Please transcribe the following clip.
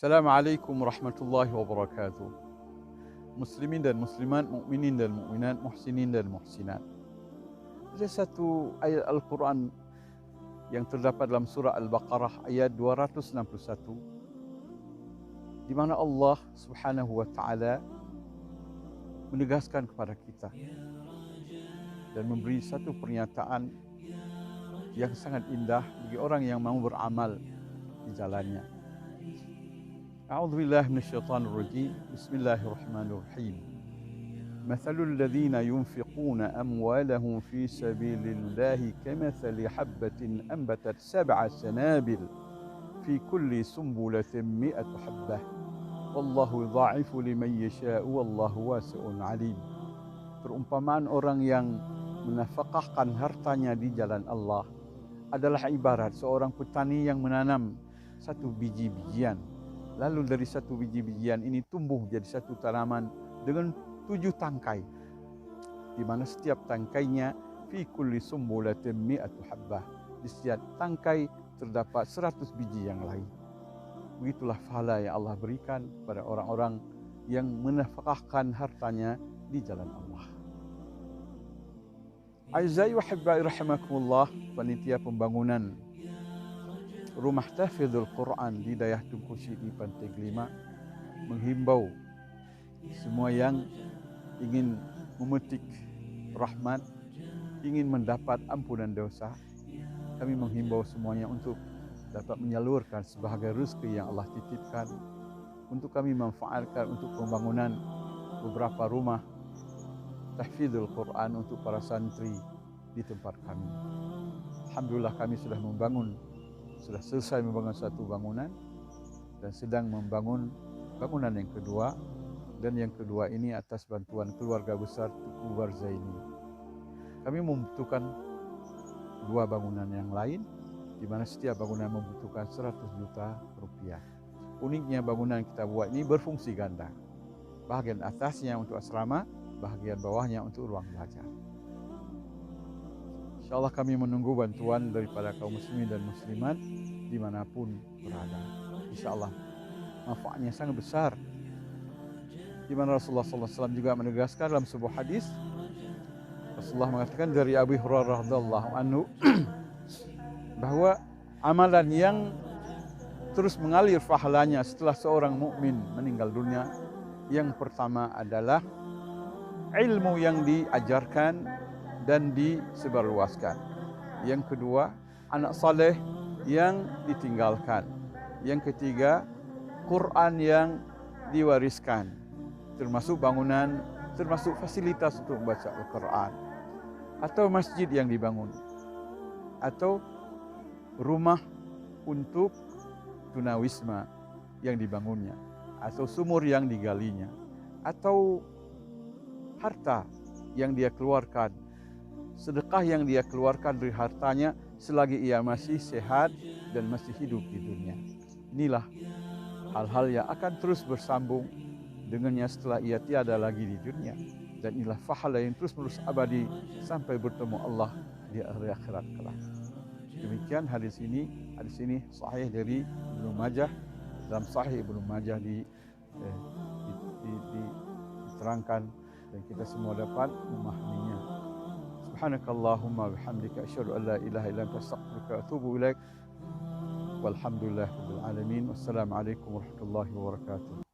Assalamualaikum warahmatullahi wabarakatuh. Muslimin dan muslimat, mukminin dan mukminat, muhsinin dan muhsinat. Ada satu ayat Al-Quran yang terdapat dalam surah Al-Baqarah ayat 261 di mana Allah Subhanahu wa taala menegaskan kepada kita dan memberi satu pernyataan yang sangat indah bagi orang yang mau beramal di jalannya. A'udzubillahi minasyaitonirrajim. Bismillahirrahmanirrahim. Mathalul ladzina yunfiquna amwalahum fi sabilillahi kamathali habbatin anbatat sab'a sanabil fi kulli sumbulatin mi'atu habbah. Wallahu yudha'ifu liman yasha'u wallahu wasi'un 'alim. Perumpamaan orang yang menafkahkan hartanya di jalan Allah adalah ibarat seorang petani yang menanam satu biji-bijian. Lalu dari satu biji-bijian ini tumbuh jadi satu tanaman dengan 7 tangkai. Di mana setiap tangkainya fi kulli sumbulatin mi'atu habbah. Di setiap tangkai terdapat 100 biji yang lain. Begitulah pahala yang Allah berikan pada orang-orang yang menafkahkan hartanya di jalan Allah. Aizai wa hibbai rahimakumullah, panitia pembangunan Rumah Tahfidzul Quran di Dayah Tungku di Pantai Gelima menghimbau semua yang ingin memetik rahmat, ingin mendapat ampunan dosa. Kami menghimbau semuanya untuk dapat menyalurkan sebahagian rezeki yang Allah titipkan untuk kami manfaatkan untuk pembangunan beberapa rumah Tahfidzul Quran untuk para santri di tempat kami. Alhamdulillah kami sudah selesai membangun satu bangunan dan sedang membangun bangunan yang kedua, dan yang kedua ini atas bantuan keluarga besar Tuku Warzaini. Kami membutuhkan 2 bangunan yang lain di mana setiap bangunan membutuhkan 100 juta rupiah. Uniknya bangunan yang kita buat ini berfungsi ganda. Bahagian atasnya untuk asrama, bahagian bawahnya untuk ruang belajar. InsyaAllah kami menunggu bantuan daripada kaum muslimin dan muslimat dimanapun berada. InsyaAllah manfaatnya sangat besar. Di mana Rasulullah SAW juga menegaskan dalam sebuah hadis, Rasulullah mengatakan dari Abu Hurairah radhiyallahu anhu bahwa amalan yang terus mengalir pahalanya setelah seorang mukmin meninggal dunia, yang pertama adalah ilmu yang diajarkan dan disebarluaskan. Yang kedua, anak saleh yang ditinggalkan. Yang ketiga, Quran yang diwariskan, termasuk bangunan, termasuk fasilitas untuk membaca Al-Quran, atau masjid yang dibangun, atau rumah untuk tunawisma yang dibangunnya, atau sumur yang digalinya, atau harta yang dia keluarkan, sedekah yang dia keluarkan dari hartanya selagi ia masih sehat dan masih hidup di dunia. Inilah hal-hal yang akan terus bersambung dengannya setelah ia tiada lagi di dunia, dan inilah pahala yang terus-menerus abadi sampai bertemu Allah di akhirat kelak. Demikian hadis ini sahih dari Ibnu Majah. Dalam Sahih Ibnu Majah diterangkan dan kita semua dapat memahaminya. Subhanakallahumma bihamdika asyhadu an la ilaha illa anta astaghfiruka wa atubu ilaik. Walhamdulillahirabbil alamin. Wassalamualaikum warahmatullahi wabarakatuh.